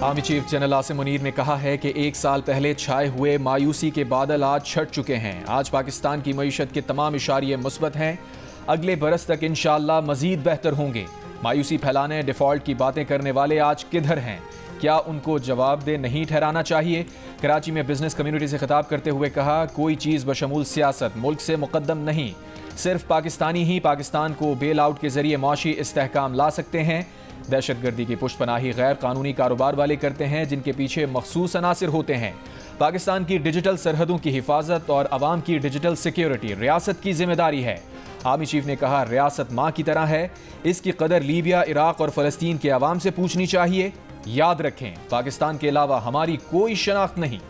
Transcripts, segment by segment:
Army chief general Asim Munir ने कहा है कि एक साल पहले छाए हुए मायूसी के बादल आज छट चुके हैं। आज पाकिस्तान की मईशत के तमाम इशारे मुस्बत हैं। अगले बरस तक इंशाअल्लाह मजीद बेहतर होंगे। मायूसी फैलाने, डिफॉल्ट की बातें करने वाले आज किधर हैं? क्या उनको जवाबदेह नहीं ठहराना चाहिए? कराची में बिजनेस कम्युनिटी से खिताब करते हुए कहा, कोई चीज़ बशमूल सियासत मुल्क से मुकद्दम नहीं, सिर्फ पाकिस्तानी ही पाकिस्तान को बेल आउट के जरिए मौशी इस्तेहकाम ला सकते हैं। दहशतगर्दी की पुष्टपनाही गैर कानूनी कारोबार वाले करते हैं, जिनके पीछे मखसूस अनासिर होते हैं। पाकिस्तान की डिजिटल सरहदों की हिफाजत और अवाम की डिजिटल सिक्योरिटी रियासत की जिम्मेदारी है। आर्मी चीफ ने कहा, रियासत माँ की तरह है, इसकी कदर लीबिया, इराक और फलस्तीन के अवाम से पूछनी चाहिए। याद रखें, पाकिस्तान के अलावा हमारी कोई शनाख्त नहीं।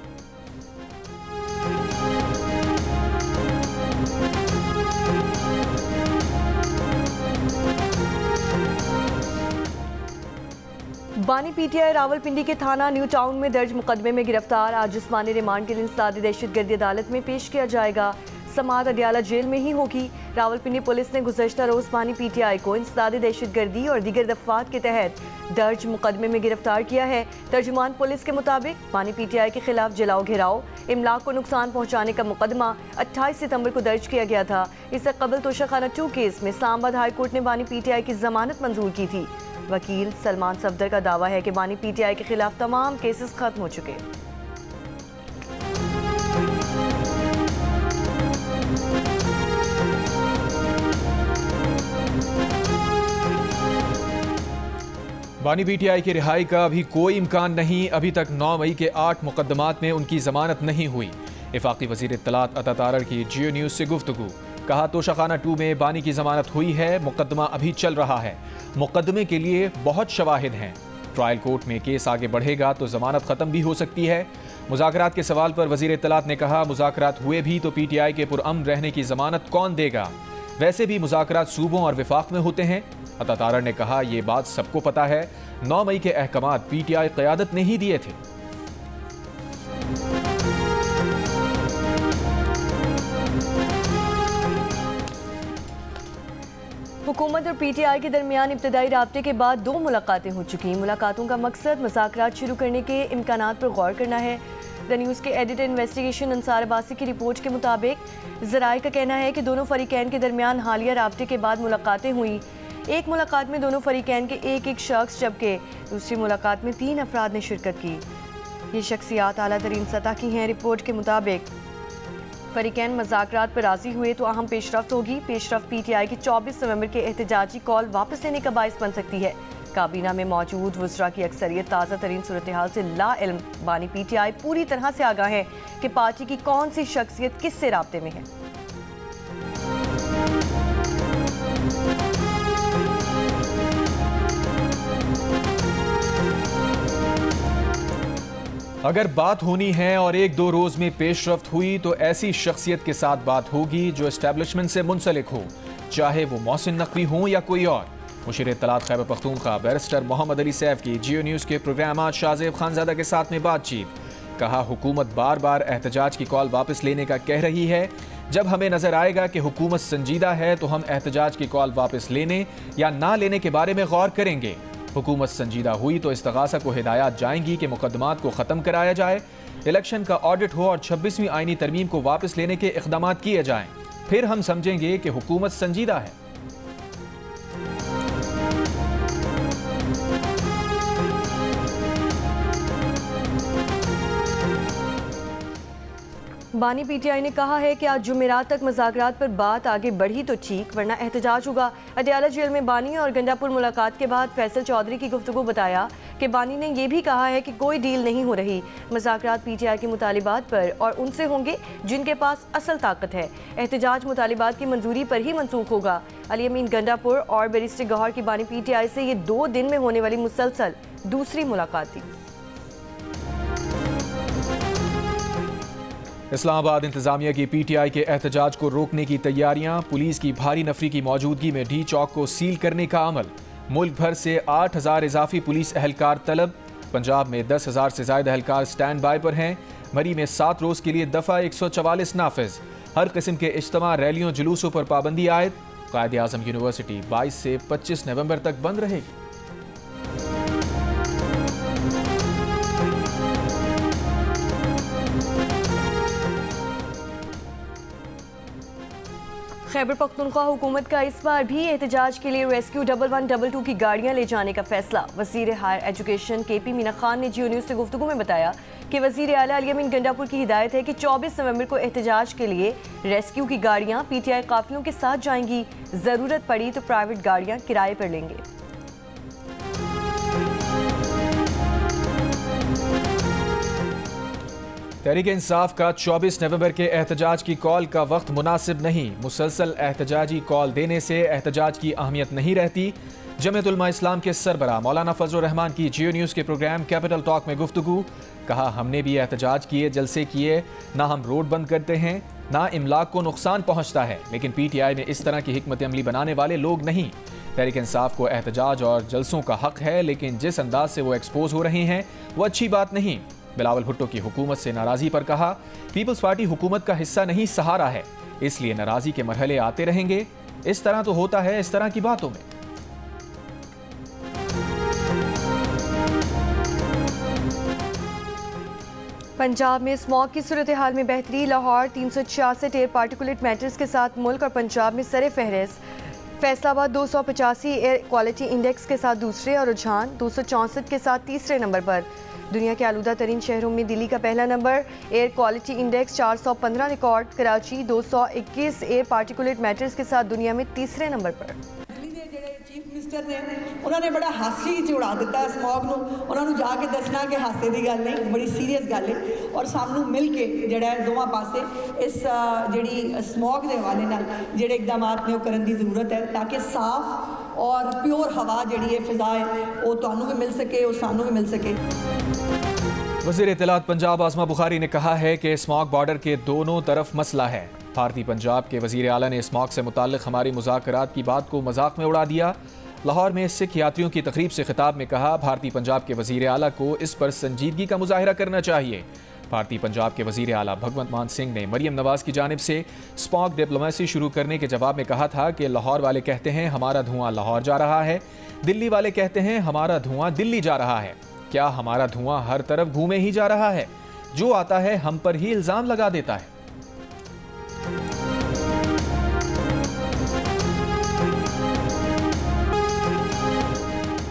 बानी पीटीआई रावलपिंडी के थाना न्यू टाउन में दर्ज मुकदमे में गिरफ्तार आज जिस्मानी रिमांड के लिए इंसदादी दहशतगर्दी अदालत में पेश किया जाएगा। समाअत अडियाला जेल में ही होगी। रावलपिंडी पुलिस ने गुज़श्ता रोज बानी पीटीआई को इंसदादी दहशतगर्दी और दीगर दफात के तहत दर्ज मुकदमे में गिरफ्तार किया है। तर्जुमान पुलिस के मुताबिक बानी पीटीआई के खिलाफ जलाओ, घेराव, इमलाक को नुकसान पहुंचाने का मुकदमा 28 सितंबर को दर्ज किया गया था। इससे कबल तोशाखाना 2 केस में इस्लामाबाद हाई कोर्ट ने बानी पीटीआई की जमानत मंजूर की थी। वकील सलमान सफदर का दावा है कि बानी पीटीआई के खिलाफ तमाम केसेस खत्म हो चुके। बानी पीटीआई की रिहाई का अभी कोई इम्कान नहीं। अभी तक 9 मई के 8 मुकदमात में उनकी जमानत नहीं हुई। इफाकी वजीर इत्तलात अता तारड़ की जियो न्यूज़ से गुफ्तगू। कहा, तोशाखाना 2 में बानी की जमानत हुई है, मुकदमा अभी चल रहा है। मुकदमे के लिए बहुत शवाहिद हैं। ट्रायल कोर्ट में केस आगे बढ़ेगा तो जमानत खत्म भी हो सकती है। मुज़ाकरात के सवाल पर वजीर इत्तलात ने कहा, मुज़ाकरात हुए भी तो पीटीआई के पुरअमन रहने की जमानत कौन देगा? वैसे भी मुज़ाकरात सूबों और विफाक में होते हैं। अता तारड़ ने कहा, यह बात सबको पता है, 9 मई के अहकामात पीटीआई क़यादत ने ही दिए थे। हुकूमत और पीटीआई के दरमियान इब्तदाई राब्ते के बाद 2 मुलाकातें हो चुकी। मुलाकातों का मकसद मुज़ाकरात शुरू करने के इम्कानात पर गौर करना है। द न्यूज़ के एडिटर इन्वेस्टिगेशन अंसार अब्बासी की रिपोर्ट के मुताबिक ज़राए का कहना है कि दोनों फरीकैन के दरमियान हालिया राब्ते के बाद मुलाकातें हुई। एक मुलाकात में दोनों फरीकैन के एक शख्स, जबकि दूसरी मुलाकात में 3 अफराद ने शिरकत की। ये शख्सियात आला तरीन सतह की हैं। रिपोर्ट के मुताबिक फरीकैन मुज़ाकरात पर राजी हुए तो अहम पेशरफ्त होगी। पेशरफ्त पीटीआई की 24 नवंबर के एहतजाजी कॉल वापस लेने का बाइस बन सकती है। काबीना में मौजूद वज़रा की अक्सरियत ताज़ा तरीन सूरत हाल से लाइल्म। बानी पीटीआई पूरी तरह से आगाह है कि पार्टी की कौन सी शख्सियत किससे राब्ते में है। अगर बात होनी है और 1-2 रोज में पेशरफ्त हुई तो ऐसी शख्सियत के साथ बात होगी जो एस्टेब्लिशमेंट से मुंसलिक हो, चाहे वो मोहसिन नकवी हो या कोई और। मुशीर इत्तलात खैबर पख्तूनख्वा बैरिस्टर मोहम्मद अली सैफ की जियो न्यूज़ के प्रोग्राम आज शाहजेब खानजादा के साथ में बातचीत। कहा, हुकूमत बार बार एहतजाज की कॉल वापस लेने का कह रही है। जब हमें नजर आएगा कि हुकूमत संजीदा है तो हम एहतजाज की कॉल वापस लेने या ना लेने के बारे में गौर करेंगे। हुकूमत संजीदा हुई तो इस्तगासा को हिदायत जाएंगी कि मुकदमात को ख़त्म कराया जाए, इलेक्शन का ऑडिट हो और 26वीं आईनी तरमीम को वापस लेने के इक़दामात किए जाएं। फिर हम समझेंगे कि हुकूमत संजीदा है। बानी पीटीआई ने कहा है कि आज जुमेरात तक मुज़ाकरात पर बात आगे बढ़ी तो ठीक, वरना एहतजाज होगा। अडियाला जेल में बानी और गंडापुर मुलाकात के बाद फैसल चौधरी की गुफ्तगू बताया कि बानी ने यह भी कहा है कि कोई डील नहीं हो रही। मुज़ाकरात पीटीआई के मुतालिबात पर और उनसे होंगे जिनके पास असल ताकत है। एहतजाज मुतालिबात की मंजूरी पर ही मनसूख होगा। अली अमीन गंडापुर और बैरिस्टर गौहर की बानी पीटीआई से ये 2 दिन में होने वाली मुसलसल दूसरी मुलाकात थी। इस्लामाबाद इंतजामिया की पीटीआई के एहतजाज को रोकने की तैयारियां। पुलिस की भारी नफरी की मौजूदगी में डी चौक को सील करने का अमल। मुल्क भर से 8000 इजाफी पुलिस एहलकार तलब। पंजाब में 10,000 से ज्यादा एहलकार स्टैंड बाय पर हैं। मरी में 7 रोज के लिए दफा 144 नाफिज। हर किस्म के इज्तिमा, रैलियों, जुलूसों पर पाबंदी आयद। कायद आज़म यूनिवर्सिटी 22 से 25 नवंबर तक बंद रहेगी। खैबर पख्तूनख्वा हुकूमत का इस बार भी एहतजाज के लिए रेस्क्यू 1112 की गाड़ियां ले जाने का फैसला। वज़ीर higher education KP Meena Khan ने जियो न्यूज़ से गुफ्तगू में बताया कि वज़ीर आला अली अमीन गंडापुर की हिदायत है कि 24 नवंबर को एहतजाज के लिए रेस्क्यू की गाड़ियां PTI काफिलों के साथ जाएंगी। ज़रूरत पड़ी तो प्राइवेट गाड़ियां किराए पर लेंगे। तहरीक इंसाफ का 24 नवंबर के एहतजाज की कॉल का वक्त मुनासिब नहीं। मुसलसल एहतजाजी कॉल देने से एहतजाज की अहमियत नहीं रहती। जमीयत उलमा इस्लाम के सरबरा मौलाना फजल रहमान की जियो न्यूज़ के प्रोग्राम कैपिटल टॉक में गुफ्तगू। कहा, हमने भी एहतजाज किए, जलसे किए, ना हम रोड बंद करते हैं ना इमलाक को नुकसान पहुँचता है, लेकिन PTI में इस तरह की हिकमत अमली बनाने वाले लोग नहीं। तहरीक इंसाफ को एहतजाज और जलसों का हक है, लेकिन जिस अंदाज से वो एक्सपोज हो रहे हैं वो अच्छी बात नहीं। बिलावल भुट्टो की हुकूमत से नाराज़ी पर कहा, पीपल्स पार्टी हुकूमत का हिस्सा नहीं सहारा है, इसलिए नाराज़ी के मरहले आते रहेंगे। इस तरह तो होता है इस तरह की बातों में। पंजाब में स्मॉग की सूरत हाल में बेहतरी। लाहौर 366 एयर पार्टिकुलेट मैटर्स के साथ मुल्क और पंजाब में सरे फहरिस्त। फैसलाबाद 285 एयर क्वालिटी इंडेक्स के साथ दूसरे और रुझान 264 के साथ तीसरे नंबर पर। दुनिया के आलूदा तरीन शहरों में दिल्ली का पहला number. Air quality index 415 record. Karachi 221 air particulate matters के साथ दुनिया में तीसरे नंबर पर। चीफ मिनिस्टर ने उन्होंने बड़ा हासी च उड़ा दिता स्मॉग नूं। उन्होंने जाके दसना कि हासे की गल नहीं, बड़ी सीरीयस गल है। और सानू मिल के जिहड़ा दोवां पासे इस जिहड़ी स्मॉग के हवाले नाल जिहड़े इकदामात ने करन दी जरूरत है, ताकि साफ और प्योर हवा जिहड़ी है फिजा है वो तुहानू भी मिल सके और सानू भी मिल सके। वज़ीर इत्तलात पंजाब आज़मा बुखारी ने कहा है कि स्मॉग बॉर्डर के दोनों तरफ मसला है। भारतीय पंजाब के वज़ीर आला ने स्मॉग से मुताल्लिक़ हमारी मुज़ाकरात की बात को मजाक में उड़ा दिया। लाहौर में सिख यात्रियों की तकरीब से खिताब में कहा, भारतीय पंजाब के वज़ीर आला को इस पर संजीदगी का मुजाहिरा करना चाहिए। भारतीय पंजाब के वज़ीर आला भगवंत मान सिंह ने मरियम नवाज़ की जानिब से स्मॉग डिप्लोमेसी शुरू करने के जवाब में कहा था कि लाहौर वाले कहते हैं हमारा धुआं लाहौर जा रहा है, दिल्ली वाले कहते हैं हमारा धुआं दिल्ली जा रहा है। क्या हमारा धुआं हर तरफ घूमे ही जा रहा है? जो आता है हम पर ही इल्ज़ाम लगा देता है।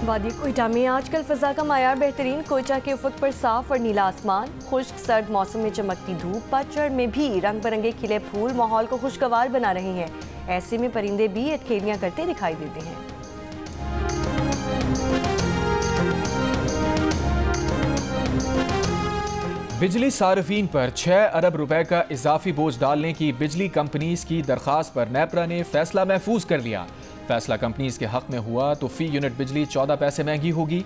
वादी कोयटा में आजकल फ़ज़ा का मायार बेहतरीन। कोयटा के उफ़क़ पर साफ और नीला आसमान, खुश्क सर्द मौसम में चमकती धूप, पतझड़ में भी रंग बिरंगे खिले फूल माहौल को खुशगवार बना रहे हैं। ऐसे में परिंदे भी अटखेलियाँ करते दिखाई देते हैं। बिजली सार्फिन पर 6 अरब रुपए का इजाफी बोझ डालने की बिजली कंपनीज की दरखास्त पर नेपरा ने फैसला महफूज कर लिया। फैसला कंपनीज के हक में हुआ तो फी यूनिट बिजली 14 पैसे महंगी होगी।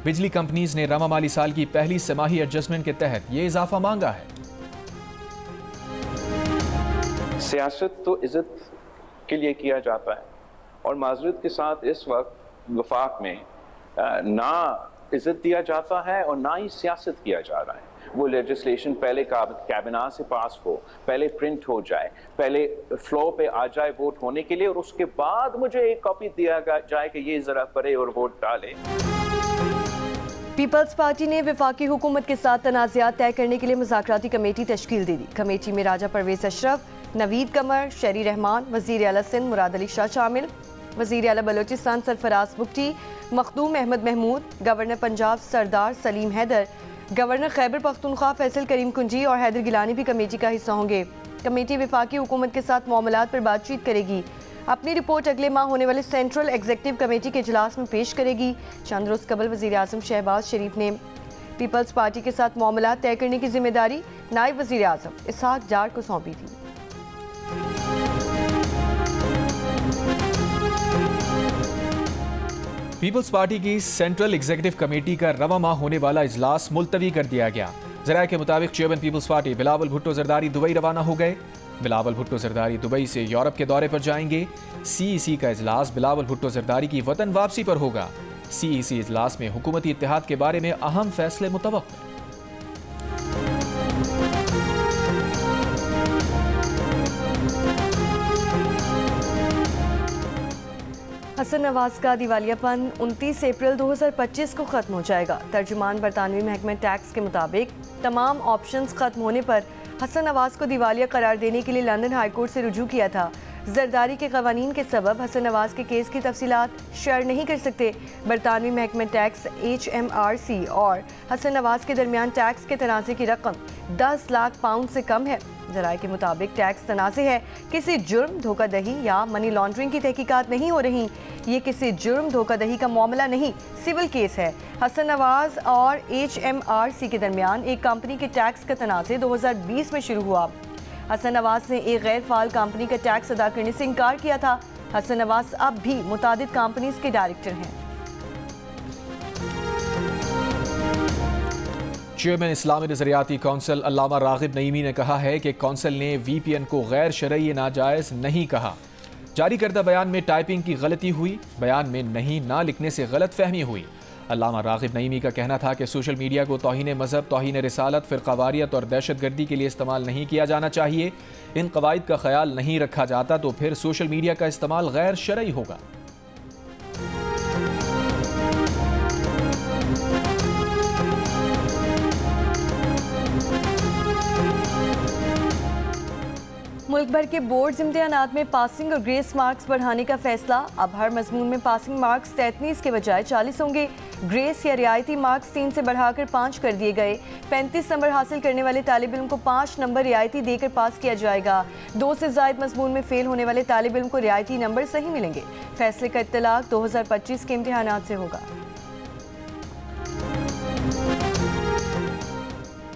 बिजली कंपनीज ने रवा माली साल की पहली समाही एडजस्टमेंट के तहत ये इजाफा मांगा है। सियासत तो इज्जत के लिए किया जाता है और माजरत के साथ इस वक्त वफाक में ना इज्जत दिया जाता है और ना ही सियासत किया जा रहा है। वो लेजिस्लेशन पहले कैबिनेट से पास हो, पहले प्रिंट हो जाए, पहले फ्लो पे आ जाए वोट होने के लिए, और उसके बाद मुझे एक कॉपी दिया जाए कि ये जरा पढ़े और वोट डाले। पीपल्स पार्टी ने वफाकी हुकूमत के साथ तनाज़ात तय करने के लिए मुज़ाकराती कमेटी तश्कील दे दी। कमेटी में राजा परवेज अशरफ, नवीद कमर, शहरी रहमान, वज़ीर आला सिंध मुराद अली शाह शामिल। वज़ीर आला बलोचिस्तान सरफराज बुगटी, मखदूम अहमद महमूद, गवर्नर पंजाब सरदार सलीम हैदर, गवर्नर खैबर पख्तूनख्वा फैसल करीम कुंजी और हैदर गिलानी भी कमेटी का हिस्सा होंगे। कमेटी वफाकी हुकूमत के साथ मामलात पर बातचीत करेगी। अपनी रिपोर्ट अगले माह होने वाले सेंट्रल एग्जीक्यूटिव कमेटी के इजलास में पेश करेगी। चंद रोज़ कबल वज़ीर आज़म शहबाज शरीफ ने पीपल्स पार्टी के साथ मामलात तय करने की जिम्मेदारी नायब वज़ीर आज़म इसहाक डार को सौंपी थी। पीपल्स पार्टी की सेंट्रल एग्जीक्यूटिव कमेटी का रवा माह होने वाला इजलास मुलतवी कर दिया गया। ज़राए के मुताबिक चेयरमैन पीपल्स पार्टी बिलावल भुट्टो जरदारी दुबई रवाना हो गए। बिलावल भुट्टो जरदारी दुबई से यूरोप के दौरे पर जाएंगे। CEC का इजलास बिलावल भुट्टो जरदारी की वतन वापसी पर होगा। CEC इजलास में हुकूमती इत्तेहाद के बारे में अहम फैसले मुतवक्किल। हसन नवाज का दिवालियापन 29 अप्रैल 2025 को ख़त्म हो जाएगा। तर्जुमान बरतानवी महकमे टैक्स के मुताबिक तमाम ऑप्शंस ख़त्म होने पर हसन नवाज को दिवालिया करार देने के लिए लंदन हाई कोर्ट से रुजू किया था। जरदारी के कवानीन के सबब हसन नवाज के केस की तफसीलात शेयर नहीं कर सकते। बरतानवी महकमे टैक्स HMRC और हसन नवाज के दरमियान टैक्स के तनाज़े की रकम 10 लाख पाउंड से कम है। जराये के मुताबिक टैक्स तनाज़े है, किसी जुर्म, धोखाधही या मनी लॉन्ड्रिंग की तहकीकात नहीं हो रही। ये किसी जुर्म, धोखाधही का मामला नहीं, सिविल केस है। हसन नवाज और HMRC के दरमियान एक कंपनी के टैक्स का तनाज़े 2020 में शुरू हुआ। हसन नवाज ने एक गैर फाल कंपनी का टैक्स अदा करने से इनकार किया था। हसन नवाज अब भी मुतादिद कंपनीज के डायरेक्टर हैं। चेयरमैन इस्लामी नज़रियाती कौंसिल अल्लामा रागिब नईमी ने कहा है कि कौंसिल ने VPN को गैर शरई नाजायज़ नहीं कहा। जारी करदा बयान में टाइपिंग की गलती हुई, बयान में नहीं ना लिखने से गलत फहमी हुई। अल्लामा रागिब नईमी का कहना था कि सोशल मीडिया को तौहीन मज़हब, तौहीन रिसालत, फ़िरक़ावारियत और दहशतगर्दी के लिए इस्तेमाल नहीं किया जाना चाहिए। इन कवायद का ख्याल नहीं रखा जाता तो फिर सोशल मीडिया का इस्तेमाल गैर शरई होगा। मुल्क भर के बोर्ड्स इम्तिहानात में पासिंग और ग्रेस मार्क्स बढ़ाने का फैसला। अब हर मजमून में पासिंग मार्क्स 33 के बजाय 40 होंगे। ग्रेस या रियायती मार्क्स 3 से बढ़ाकर 5 कर दिए गए। 35 नंबर हासिल करने वाले तालिब इल्म को 5 नंबर रियायती देकर पास किया जाएगा। 2 से ज़ायद मजमून में फेल होने वाले तालिब इल्म को रियायती नंबर सही मिलेंगे। फैसले का इत्तलाक 2025 के इम्तिहानात से होगा।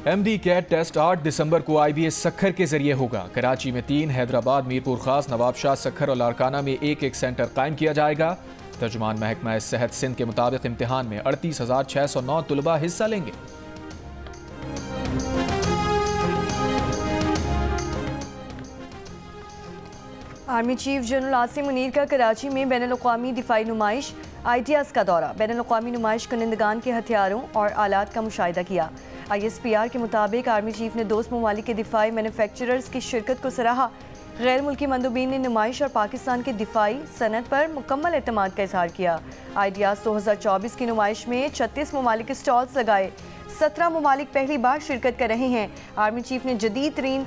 MD कैट टेस्ट 8 दिसंबर को IBS सखर के जरिए होगा। कराची में 3, हैदराबाद, मीरपुर खास, नवाबशाह, सखर और लारकाना में एक सेंटर कायम किया जाएगा। तर्जुमान महकमा सेहत सिंध के मुताबिक इम्तिहान में 38,609 तलबा हिस्सा लेंगे। Army chief general Asim Munir का कराची में बैनुल-अक़वामी दिफाई नुमाइश आइडियाज़ का दौरा। बैनुल-अक़वामी नुमाइश कुनंदगान के हथियारों और आलात का मुशाहिदा किया। ISPR के मुताबिक आर्मी चीफ ने दोस्त ममालिक के दिफाई मैन्युफैक्चरर्स की शिरकत को सराहा। गैर मुल्की मंदूबीन ने नुमाइश और पाकिस्तान के दिफाई सनत पर मुकम्मल एतमाद का इजहार किया। आइडियाज़ 2024 की नुमाइश में 36 ममालिक के स्टॉल्स लगाए। 17 ममालिक पहली बार शिरकत कर रहे हैं। आर्मी चीफ ने जदीद तरीन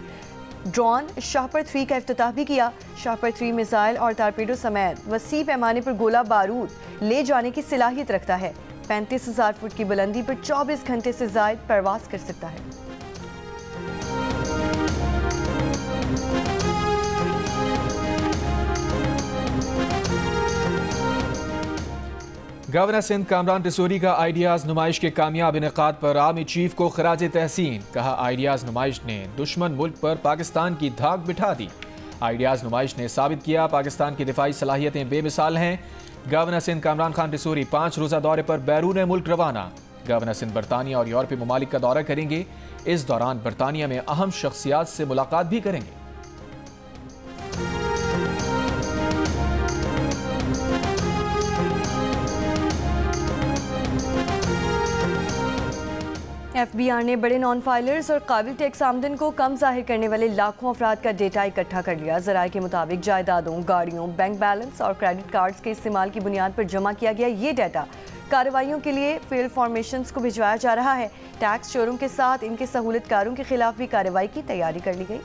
ड्रोन शाहपर 3 का इफ्तिताह भी किया। शाहपर 3 मिसाइल और टारपीडो समेत वसी पैमाने पर गोला बारूद ले जाने की सलाहियत रखता है। 35,000 फुट की बुलंदी पर 24 घंटे से ज़ायद परवास कर सकता है। गवर्नर सिंध कामरान रिसोरी का आइडियाज़ नुमाइश के कामयाब इनेकाद पर आर्मी चीफ को खराज तहसीन। कहा, आइडियाज़ नुमाइश ने दुश्मन मुल्क पर पाकिस्तान की धाक बिठा दी। आइडियाज़ नुमाइश ने साबित किया पाकिस्तान की दिफाई सलाहियतें बेमिसाल हैं। गवर्नर सिंध कामरान खान रिसोरी 5 रोज़ा दौरे पर बैरून मुल्क रवाना। गवर्नर सिंध बरतानिया और यूरोपीय ममालिक का दौरा करेंगे। इस दौरान बरतानिया में अहम शख्सियात से मुलाकात भी करेंगे। FBR ने बड़े नॉन फाइलर्स और काबिल टैक्स आमदन को कम जाहिर करने वाले लाखों अफराद का डेटा इकट्ठा कर लिया। ज़राए के मुताबिक जायदादों, गाड़ियों, बैंक बैलेंस और क्रेडिट कार्ड्स के इस्तेमाल की बुनियाद पर जमा किया गया ये डाटा कार्रवाइयों के लिए फील्ड फॉर्मेशंस को भिजवाया जा रहा है। टैक्स चोरों के साथ इनके सहूलतकारों के खिलाफ भी कार्रवाई की तैयारी कर ली गई।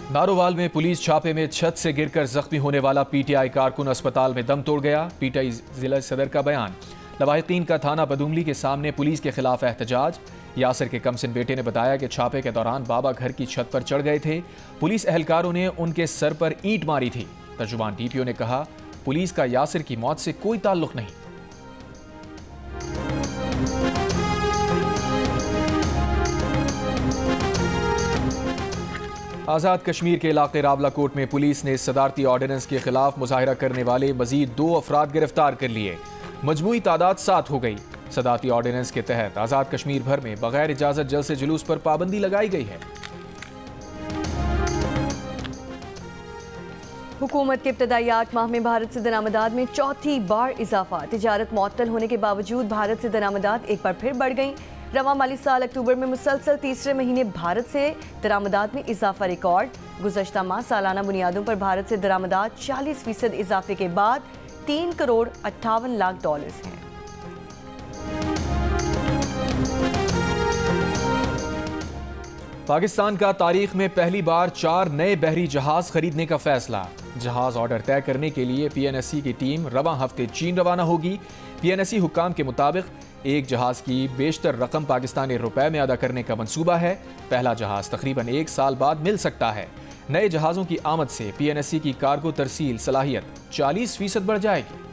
नारोवाल में पुलिस छापे में छत से गिरकर जख्मी होने वाला PTI कारकुन अस्पताल में दम तोड़ गया। PTI जिला सदर का बयान। लवाहिकीन का थाना बदुमली के सामने पुलिस के खिलाफ एहतजाज। यासिर के कमसिन बेटे ने बताया कि छापे के दौरान बाबा घर की छत पर चढ़ गए थे। पुलिस एहलकारों ने उनके सर पर ईंट मारी थी। तर्जुमान DPO ने कहा, पुलिस का यासिर की मौत से कोई ताल्लुक नहीं। आज़ाद कश्मीर के इलाके रावलाकोट में पुलिस ने सदारती ऑर्डिनेंस के खिलाफ मुजाहिरा करने वाले मजीद 2 अफराद गिरफ्तार कर लिए। मजमूई तादाद 7 हो गई। सदारती ऑर्डिनेंस के तहत आज़ाद कश्मीर भर में बगैर इजाज़त जलसे जुलूस पर पाबंदी लगाई गई है। हुकूमत के इब्तदाई 8 माह में भारत से दरामदात में चौथी बार इजाफा। तिजारत मुअत्तल होने के बावजूद भारत से दरामदात एक बार फिर बढ़ गई। रवा माली साल अक्टूबर में मुसलसल तीसरे महीने भारत से दरामदात में इजाफा रिकॉर्ड। गुज़श्ता माह सालाना बुनियादों पर भारत से दरामदात 40% इजाफे के बाद $3 करोड़ 58 लाख हैं। पाकिस्तान का तारीख में पहली बार 4 नए बहरी जहाज खरीदने का फैसला। जहाज ऑर्डर तय करने के लिए PNSE की टीम रवां हफ्ते चीन रवाना होगी। PNSE हुक्काम के मुताबिक एक जहाज की बेशतर रकम पाकिस्तानी रुपए में अदा करने का मंसूबा है। पहला जहाज तकरीबन 1 साल बाद मिल सकता है। नए जहाज़ों की आमद से PNSE की कार्गो तरसील सलाहियत 40% बढ़ जाएगी।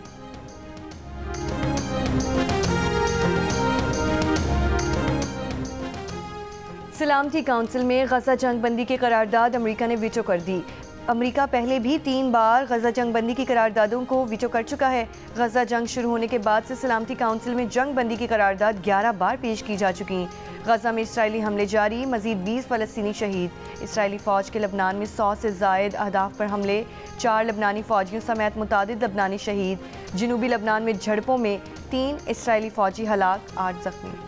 सलामती काउंसिल में गजा जंग बंदी की करारदाद अमेरिका ने वीटो कर दी। अमेरिका पहले भी 3 बार गजा जंग बंदी की करारदादों को वीटो कर चुका है। गजा जंग शुरू होने के बाद से सलामती काउंसिल में जंग बंदी की करारदाद 11 बार पेश की जा चुकी। गजा में इसराइली हमले जारी, मजीद 20 फ़लस्तीनी शहीद। इसराइली फ़ौज के लबनान में 100 से ज़ायद अहदाफ पर हमले, 4 लबनानी फ़ौजियों समेत मुतादिद लबनानी शहीद। जनूबी लबनान में झड़पों में 3 इसराइली फ़ौजी हलाक, 8 जख्मी।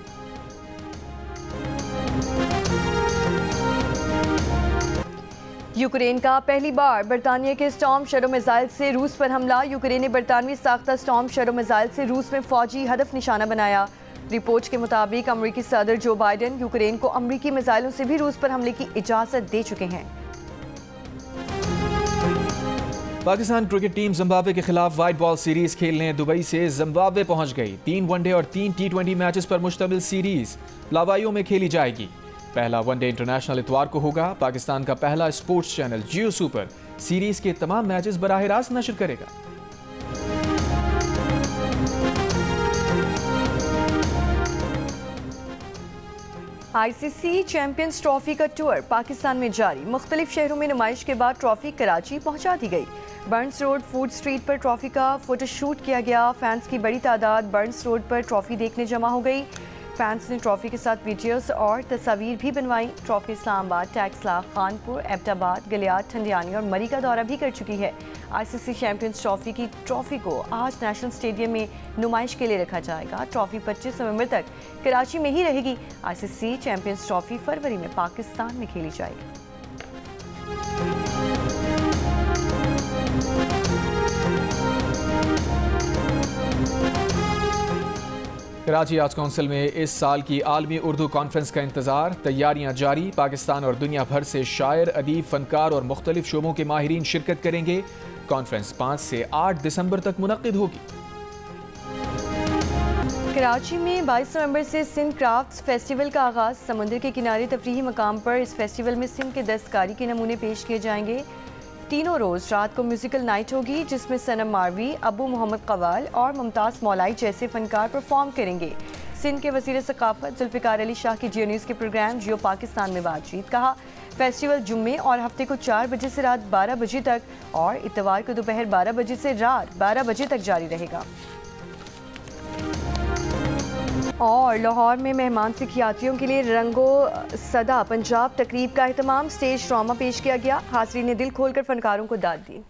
यूक्रेन का पहली बार बरतानिया के स्टॉर्म शैडो मिसाइल से रूस पर हमला। यूक्रेन ने बरतानवी साख्ता स्टॉर्म शैडो मिसाइल से रूस में फौजी हदफ निशाना बनाया। रिपोर्ट के मुताबिक अमेरिकी सदर जो बाइडेन यूक्रेन को अमेरिकी मिसाइलों से भी रूस पर हमले की इजाज़त दे चुके हैं। पाकिस्तान क्रिकेट टीम जिम्बाब्वे के खिलाफ वाइट बॉल सीरीज खेलने दुबई से जिम्बाब्वे पहुंच गई। 3 वनडे और 3 T20 मैचेस पर मुश्तमिल सीरीज लावाइयों में खेली जाएगी। पहला वनडे इंटरनेशनल इतवार को होगा। पाकिस्तान का पहला स्पोर्ट्स चैनल जियो सुपर सीरीज के तमाम मैचेस बराह रास्त नशर करेगा। ICC चैंपियंस ट्रॉफी का टूर पाकिस्तान में जारी। मुख्तलिफ शहरों में नुमाइश के बाद ट्रॉफी कराची पहुंचा दी गई। बर्न्स रोड फूड स्ट्रीट पर ट्रॉफी का फोटोशूट किया गया। फैंस की बड़ी तादाद बर्न्स रोड पर ट्रॉफी देखने जमा हो गई। फैंस ने ट्रॉफी के साथ वीडियोस और तस्वीर भी बनवाई। ट्रॉफी इस्लामाबाद, टैक्सला, खानपुर, एबटाबाद, गलियात, ठंडियानी और मरी का दौरा भी कर चुकी है। ICC चैंपियंस ट्रॉफी की ट्रॉफी को आज नेशनल स्टेडियम में नुमाइश के लिए रखा जाएगा। ट्रॉफी 25 नवंबर तक कराची में ही रहेगी। ICC चैंपियंस ट्रॉफी फरवरी में पाकिस्तान में खेली जाएगी। कराची आर्ट्स काउंसिल में इस साल की आलमी उर्दू कॉन्फ्रेंस का इंतजार, तैयारियां जारी। पाकिस्तान और दुनिया भर से शायर, अदीब, फनकार और मुख्तलिफ शोबों के माहिरीन शिरकत करेंगे। कॉन्फ्रेंस 5 से 8 दिसंबर तक मुनक्किद होगी। कराची में 22 नवंबर से सिंध क्राफ्ट्स फेस्टिवल का आगाज़। समुद्र के किनारे तफरीही मकाम पर इस फेस्टिवल में सिंध के दस्तकारी के नमूने पेश किए जाएंगे। तीनों रोज़ रात को म्यूजिकल नाइट होगी, जिसमें सनम मारवी, अबू मोहम्मद कवाल और मुमताज़ मौलाई जैसे फनकार परफॉर्म करेंगे। सिंध के वज़ीर सकाफत जुल्फ़िकार अली शाह की जियो न्यूज़ के प्रोग्राम जियो पाकिस्तान में बातचीत। कहा, फेस्टिवल जुम्मे और हफ्ते को 4 बजे से रात 12 बजे तक और इतवार को दोपहर 12 बजे से रात 12 बजे तक जारी रहेगा। और लाहौर में मेहमान सिख यात्रियों के लिए रंगो सदा पंजाब तकरीब का एहतमाम। स्टेज ड्रामा पेश किया गया। हाज़रीन ने दिल खोलकर फनकारों को दाद दी।